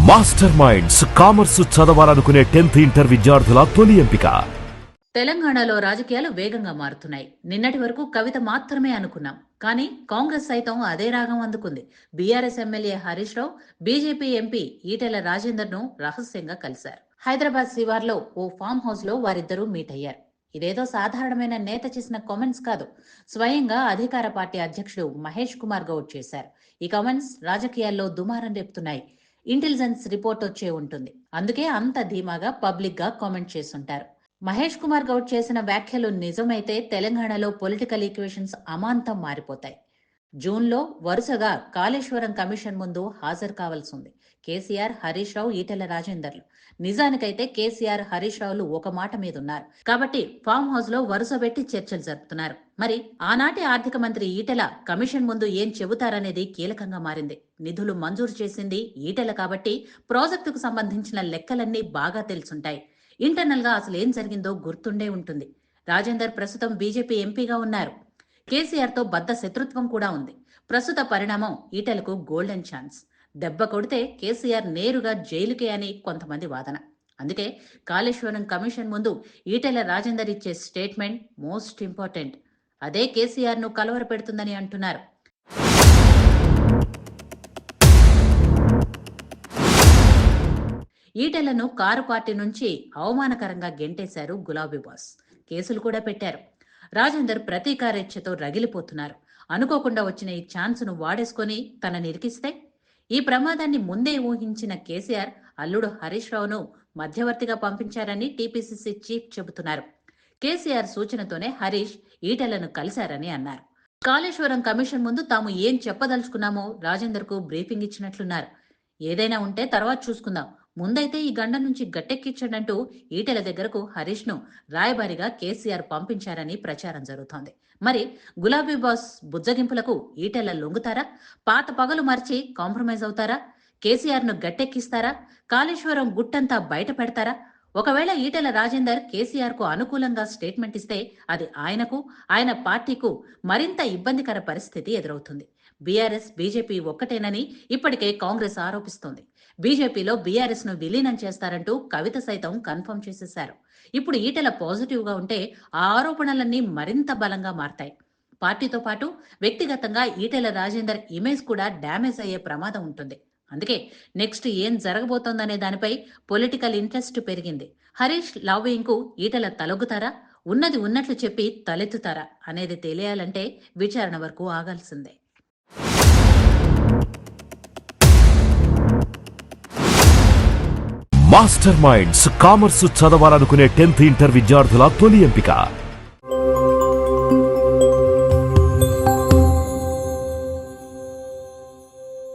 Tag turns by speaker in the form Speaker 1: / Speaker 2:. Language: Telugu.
Speaker 1: మాస్టర్ మైండ్స్ కామర్స్ చదవాలనుకునే 10th ఇంటర్ విద్యార్థుల తొలి ఎంపిక.
Speaker 2: తెలంగాణలో రాజకీయాలు వేగంగా మారుతున్నాయి. నిన్నటి వరకు కవిత మాత్రమే అనుకున్నాం, కానీ కాంగ్రెస్ సైతం అదే రాగం అందుకుంది. BRS MLA Harish Rao BJP MP Etela Rajender ను రహస్యంగా కలిశారు. హైదరాబాద్ శివార్లో ఓ ఫామ్ హౌస్ లో వారిద్దరూ మీట్ అయ్యారు. ఇదేదో సాధారణమైన నేత చేసిన కామెంట్స్ కాదు, స్వయంగా అధికార పార్టీ అధ్యక్షుడు మహేష్ కుమార్ గౌడ్ చేశారు. ఈ కామెంట్స్ రాజకీయాల్లో దుమారం రేపుతున్నాయి. ఇంటెలిజెన్స్ రిపోర్ట్ వచ్చే ఉంటుంది, అందుకే అంత ధీమాగా పబ్లిక్ గా కామెంట్ చేస్తుంటారు. మహేష్ కుమార్ గౌడ్ చేసిన వ్యాఖ్యలు నిజమైతే తెలంగాణలో పొలిటికల్ ఈక్వేషన్స్ అమాంతం మారిపోతాయి. జూన్లో వరుసగా కాళేశ్వరం కమిషన్ ముందు హాజరు కావాల్సి ఉంది కేసీఆర్, హరీష్ రావు, ఈటెల రాజేందర్లు. నిజానికైతే కేసీఆర్, హరీష్ రావులు ఒక మాట మీద ఉన్నారు కాబట్టి ఫామ్ హౌస్ లో వరుస పెట్టి చర్చలు జరుపుతున్నారు. మరి ఆనాటి ఆర్థిక మంత్రి ఈటెల కమిషన్ ముందు ఏం చెబుతారనేది కీలకంగా మారింది. నిధులు మంజూరు చేసింది ఈటెల కాబట్టి ప్రాజెక్టుకు సంబంధించిన లెక్కలన్నీ బాగా తెలుసుంటాయి. ఇంటర్నల్ గా అసలు ఏం జరిగిందో గుర్తుండే ఉంటుంది. రాజేందర్ ప్రస్తుతం బీజేపీ ఎంపీగా ఉన్నారు. కేసీఆర్ తో బద్ద శత్రుత్వం కూడా ఉంది. ప్రస్తుత పరిణామం ఈటెలకు గోల్డెన్ ఛాన్స్. దెబ్బ కొడితే కేసీఆర్ నేరుగా జైలుకే అని కొంతమంది వాదన. అందుకే కాళేశ్వరం కమిషన్ ముందు ఈటెల రాజేందర్ ఇచ్చే స్టేట్మెంట్ మోస్ట్ ఇంపార్టెంట్. అదే కేసీఆర్ ను కలవరపెడుతుందని అంటున్నారు. ఈటెలను కారు పార్టీ నుంచి అవమానకరంగా గెంటేశారు గులాబీ బాస్. కేసులు కూడా పెట్టారు. రాజేందర్ ప్రతీకారేచ్ఛతో రగిలిపోతున్నారు. అనుకోకుండా వచ్చిన ఈ ఛాన్స్ ను వాడేసుకొని తనని ఇరికిస్తే, ఈ ప్రమాదాన్ని ముందే ఊహించిన కేసీఆర్ అల్లుడు హరీష్ రావును మధ్యవర్తిగా పంపించారని టీపీసీసీ చీఫ్ చెబుతున్నారు. కేసీఆర్ సూచనతోనే హరీష్ ఈటెలను కలిశారని అన్నారు. కాళేశ్వరం కమిషన్ ముందు తాము ఏం చెప్పదలుచుకున్నామో రాజేందర్ కు బ్రీఫింగ్ ఇచ్చినట్లున్నారు. ఏదైనా ఉంటే తర్వాత చూసుకుందాం, ముందైతే ఈ గండం నుంచి గట్టెక్కించడంటూ ఈటెల దగ్గరకు హరీష్ ను రాయబారిగా కేసీఆర్ పంపించారని ప్రచారం జరుగుతోంది. మరి గులాబీ బాస్ బుజ్జగింపులకు ఈటెల లొంగుతారా? పాత పగలు మార్చి కాంప్రమైజ్ అవుతారా? కేసీఆర్ ను గట్టెక్కిస్తారా? కాళేశ్వరం గుట్టంతా బయట పెడతారా? ఒకవేళ ఈటెల రాజేందర్ కేసీఆర్ కు అనుకూలంగా స్టేట్మెంట్ ఇస్తే అది ఆయనకు, ఆయన పార్టీకు మరింత ఇబ్బందికర పరిస్థితి ఎదురవుతుంది. బీఆర్ఎస్, బీజేపీ ఒక్కటేనని ఇప్పటికే కాంగ్రెస్ ఆరోపిస్తోంది. బీజేపీలో బీఆర్ఎస్ ను విలీనం చేస్తారంటూ కవిత సైతం కన్ఫర్మ్ చేసేశారు. ఇప్పుడు ఈటెల పాజిటివ్ గా ఉంటే ఆ ఆరోపణలన్నీ మరింత బలంగా మారతాయి. పార్టీతో పాటు వ్యక్తిగతంగా ఈటెల రాజేందర్ ఇమేజ్ కూడా డ్యామేజ్ అయ్యే ప్రమాదం ఉంటుంది. అందుకే నెక్స్ట్ ఏం జరగబోతోందనే దానిపై పొలిటికల్ ఇంట్రెస్ట్ పెరిగింది. హరీష్ లాబింగ్ కు ఈటెల తలొగ్గుతారా, ఉన్నది ఉన్నట్లు చెప్పి తలెత్తుతారా అనేది తెలియాలంటే విచారణ వరకు ఆగాల్సిందే.
Speaker 1: మాస్టర్ మైండ్స్ కామర్స్ చదవాలనుకునే 10th ఇంటర్ విద్యార్థుల తొలి ఎంపిక.